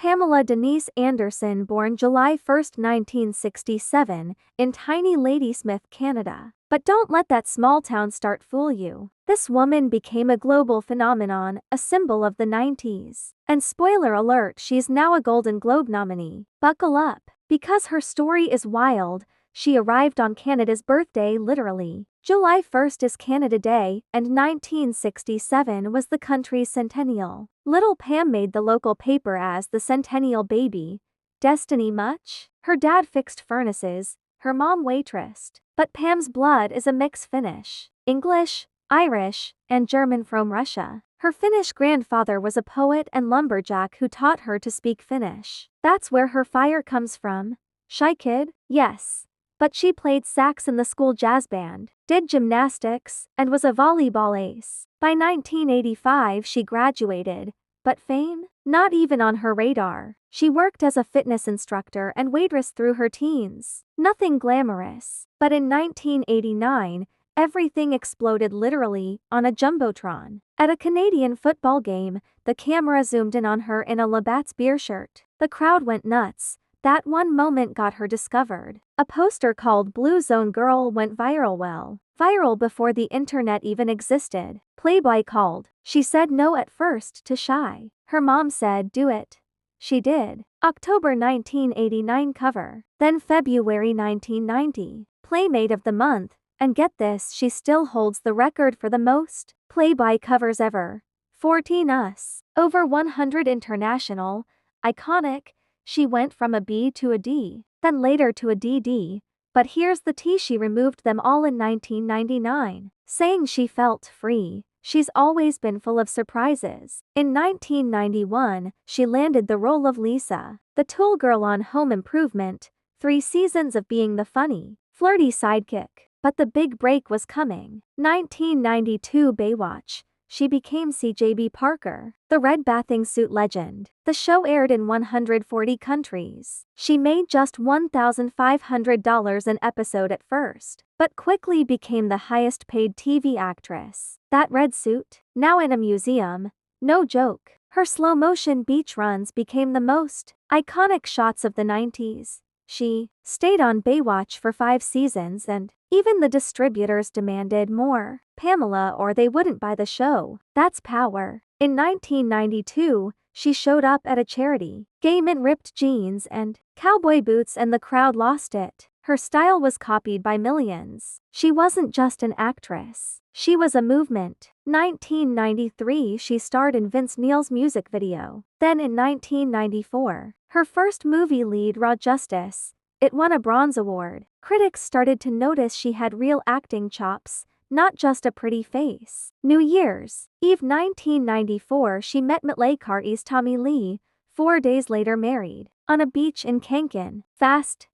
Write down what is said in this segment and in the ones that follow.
Pamela Denise Anderson, born July 1, 1967, in tiny Ladysmith, Canada. But don't let that small town start fool you. This woman became a global phenomenon, a symbol of the 90s. And spoiler alert, she's now a Golden Globe nominee. Buckle up, because her story is wild. She arrived on Canada's birthday literally. July 1st is Canada Day, and 1967 was the country's centennial. Little Pam made the local paper as the centennial baby. Destiny much? Her dad fixed furnaces, her mom waitressed. But Pam's blood is a mix Finnish, English, Irish, and German from Russia. Her Finnish grandfather was a poet and lumberjack who taught her to speak Finnish. That's where her fire comes from. Shy kid? Yes. But she played sax in the school jazz band, did gymnastics, and was a volleyball ace. By 1985 she graduated, but fame? Not even on her radar. She worked as a fitness instructor and waitress through her teens. Nothing glamorous. But in 1989, everything exploded literally, on a jumbotron. At a Canadian football game, the camera zoomed in on her in a Labatt's beer shirt. The crowd went nuts. That one moment got her discovered. A poster called Blue Zone Girl went viral before the internet even existed. Playboy called. She said no at first to Shy. Her mom said do it. She did. October 1989 cover. Then February 1990. Playmate of the month. And get this, she still holds the record for the most Playboy covers ever. 14 Us. Over 100 international. Iconic. She went from a B to a D, then later to a DD, but here's the tea: she removed them all in 1999, saying she felt free. She's always been full of surprises. In 1991, she landed the role of Lisa, the tool girl on Home Improvement, 3 seasons of being the funny, flirty sidekick. But the big break was coming. 1992 Baywatch. She became CJB Parker, the red bathing suit legend. The show aired in 140 countries. She made just $1,500 an episode at first, but quickly became the highest paid TV actress. That red suit, now in a museum, no joke. Her slow motion beach runs became the most iconic shots of the 90s. She stayed on Baywatch for 5 seasons, and even the distributors demanded more Pamela or they wouldn't buy the show. That's power. In 1992, she showed up at a charity game in ripped jeans and cowboy boots, and the crowd lost it. Her style was copied by millions. She wasn't just an actress. She was a movement. 1993 she starred in Vince Neil's music video. Then in 1994, her first movie lead, Raw Justice. It won a Bronze Award. Critics started to notice she had real acting chops, not just a pretty face. New Year's Eve 1994 she met Matlaykar's Tommy Lee, 4 days later married. On a beach in Cancun. Fast?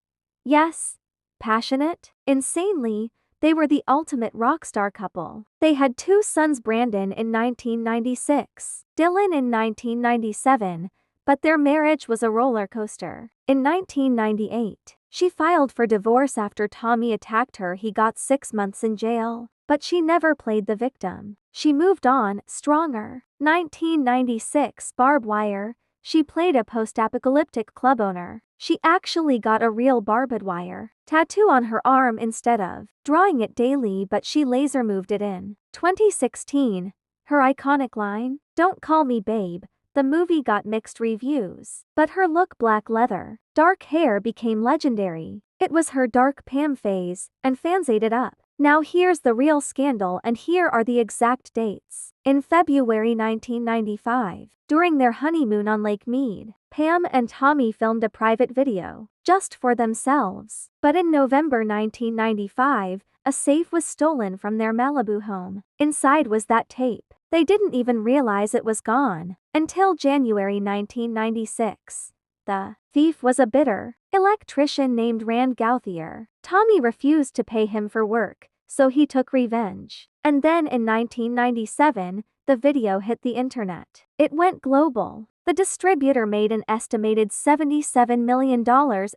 Yes. Passionate? Insanely. They were the ultimate rock star couple. They had 2 sons, Brandon in 1996, Dylan in 1997, but their marriage was a roller coaster. In 1998, she filed for divorce after Tommy attacked her. He got 6 months in jail, but she never played the victim. She moved on, stronger. 1996 Barbed Wire. She played a post-apocalyptic club owner. She actually got a real barbed wire tattoo on her arm instead of drawing it daily, but she laser moved it in. 2016, her iconic line, "Don't call me babe." The movie got mixed reviews, but her look, black leather, dark hair, became legendary. It was her dark Pam phase, and fans ate it up. Now here's the real scandal, and here are the exact dates. In February 1995, during their honeymoon on Lake Mead, Pam and Tommy filmed a private video, just for themselves. But in November 1995, a safe was stolen from their Malibu home. Inside was that tape. They didn't even realize it was gone until January 1996. The thief was a bitter electrician named Rand Gauthier. Tommy refused to pay him for work, so he took revenge. And then in 1997, the video hit the internet. It went global. The distributor made an estimated $77 million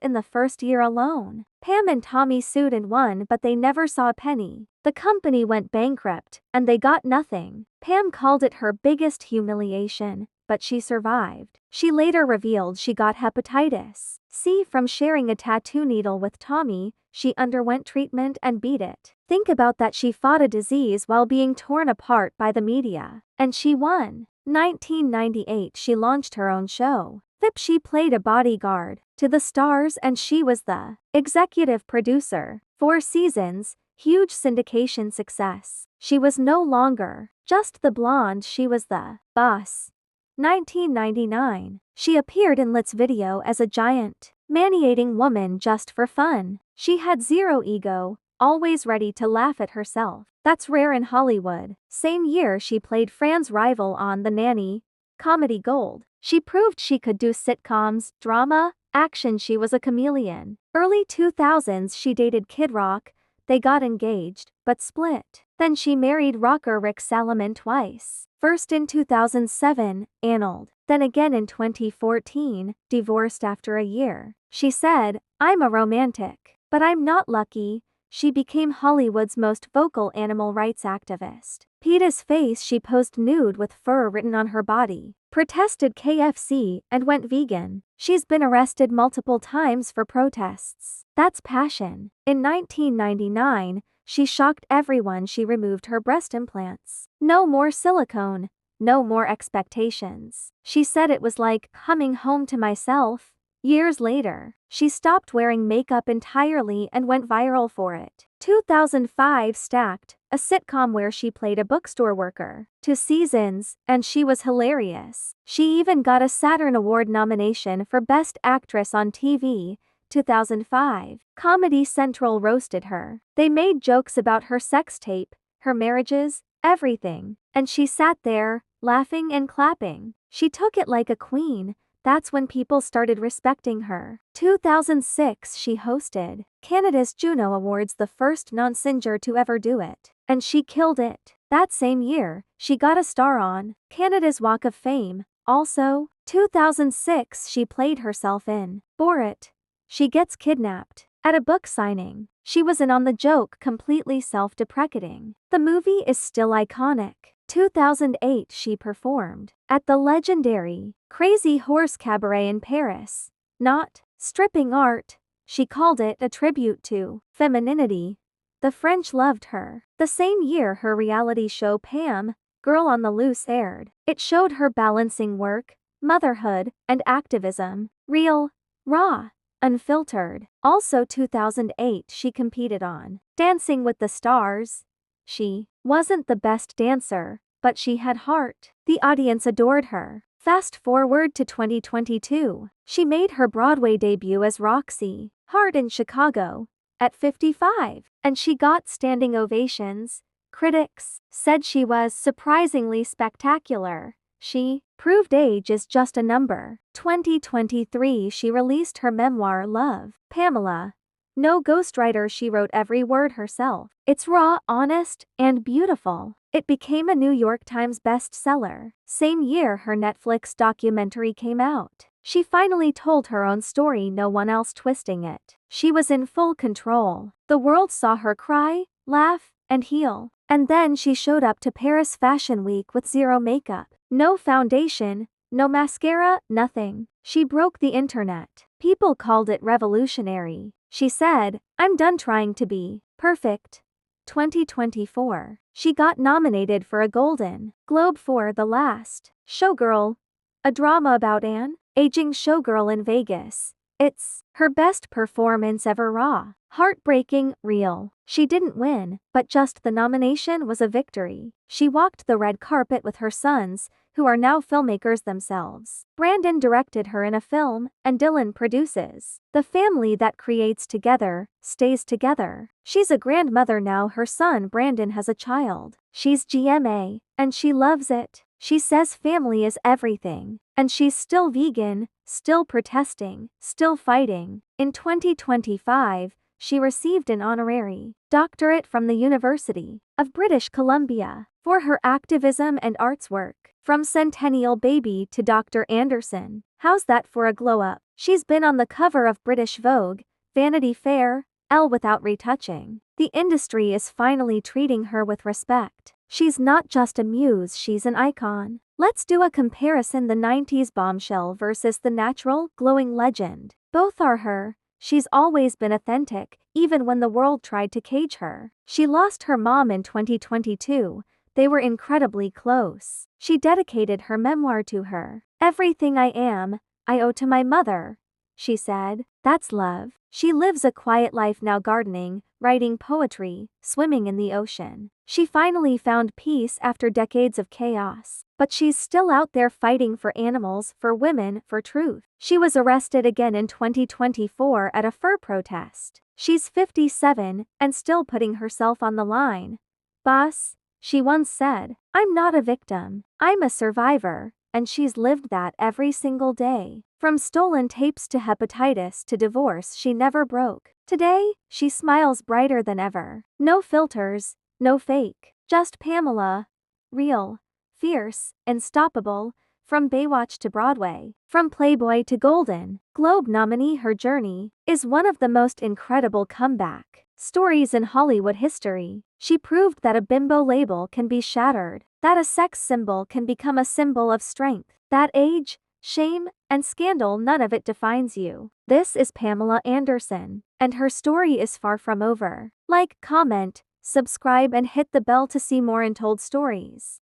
in the first year alone. Pam and Tommy sued and won, but they never saw a penny. The company went bankrupt, and they got nothing. Pam called it her biggest humiliation. but she survived. She later revealed she got hepatitis C from sharing a tattoo needle with Tommy. She underwent treatment and beat it. Think about that, she fought a disease while being torn apart by the media. And she won. 1998 she launched her own show. VIP, she played a bodyguard to the stars and she was the executive producer. 4 seasons, huge syndication success. She was no longer just the blonde, she was the boss. 1999, she appeared in Lit's video as a giant, man-eating woman just for fun. She had zero ego, always ready to laugh at herself. That's rare in Hollywood. Same year she played Fran's rival on The Nanny, comedy gold. She proved she could do sitcoms, drama, action, she was a chameleon. Early 2000s she dated Kid Rock, they got engaged, but split. Then she married rocker Rick Salomon twice. First in 2007, annulled. Then again in 2014, divorced after a year. She said, "I'm a romantic, but I'm not lucky." She became Hollywood's most vocal animal rights activist. PETA's face, she posed nude with fur written on her body, protested KFC, and went vegan. She's been arrested multiple times for protests. That's passion. In 1999, she shocked everyone. She removed her breast implants. No more silicone, no more expectations. She said it was like coming home to myself. Years later, she stopped wearing makeup entirely and went viral for it. 2005 Stacked, a sitcom where she played a bookstore worker. 2 seasons, and she was hilarious. She even got a Saturn Award nomination for Best Actress on TV. 2005, Comedy Central roasted her. They made jokes about her sex tape, her marriages, everything. And she sat there, laughing and clapping. She took it like a queen. That's when people started respecting her. 2006 she hosted Canada's Juno Awards, the first non-singer to ever do it. And she killed it. That same year, she got a star on Canada's Walk of Fame. Also, 2006 she played herself in Borat. She gets kidnapped. At a book signing, she was in on the joke, completely self-deprecating. The movie is still iconic. 2008 she performed at the legendary Crazy Horse Cabaret in Paris. Not stripping art, she called it a tribute to femininity. The French loved her. The same year her reality show Pam, Girl on the Loose aired. It showed her balancing work, motherhood, and activism. Real, raw, unfiltered. Also 2008 she competed on Dancing with the Stars. She wasn't the best dancer, but she had heart. The audience adored her. Fast forward to 2022. She made her Broadway debut as Roxy Hart in Chicago at 55, and she got standing ovations. Critics said she was surprisingly spectacular. She proved age is just a number. 2023 she released her memoir Love, Pamela. No ghostwriter, she wrote every word herself. It's raw, honest, and beautiful. It became a New York Times bestseller. Same year her Netflix documentary came out. She finally told her own story, no one else twisting it. She was in full control. The world saw her cry, laugh, and heal. And then she showed up to Paris Fashion Week with zero makeup. No foundation, no mascara, nothing. She broke the internet. People called it revolutionary. She said, "I'm done trying to be perfect." 2024, she got nominated for a Golden Globe for The Last Showgirl, a drama about an aging showgirl in Vegas. It's her best performance ever, raw, heartbreaking, real. She didn't win, but just the nomination was a victory. She walked the red carpet with her sons, who are now filmmakers themselves. Brandon directed her in a film, and Dylan produces. The family that creates together, stays together. She's a grandmother now. Her son Brandon has a child. She's GMA, and she loves it. She says family is everything. And she's still vegan, still protesting, still fighting. In 2025, she received an honorary doctorate from the University of British Columbia for her activism and arts work. From Centennial Baby to Dr. Anderson. How's that for a glow-up? She's been on the cover of British Vogue, Vanity Fair, Elle without retouching. The industry is finally treating her with respect. She's not just a muse, she's an icon. Let's do a comparison: the 90s bombshell versus the natural, glowing legend. Both are her. She's always been authentic, even when the world tried to cage her. She lost her mom in 2022. They were incredibly close. She dedicated her memoir to her. "Everything I am, I owe to my mother," she said. That's love. She lives a quiet life now, gardening, writing poetry, swimming in the ocean. She finally found peace after decades of chaos. But she's still out there fighting for animals, for women, for truth. She was arrested again in 2024 at a fur protest. She's 57 and still putting herself on the line. "Boss," she once said, "I'm not a victim. I'm a survivor." And she's lived that every single day. From stolen tapes to hepatitis to divorce, she never broke. Today, she smiles brighter than ever. No filters, no fake. Just Pamela. Real. Fierce. Unstoppable. From Baywatch to Broadway. From Playboy to Golden Globe nominee, her journey is one of the most incredible comeback stories in Hollywood history. She proved that a bimbo label can be shattered, that a sex symbol can become a symbol of strength, that age, shame, and scandal, none of it defines you. This is Pamela Anderson, and her story is far from over. Like, comment, subscribe, and hit the bell to see more untold stories.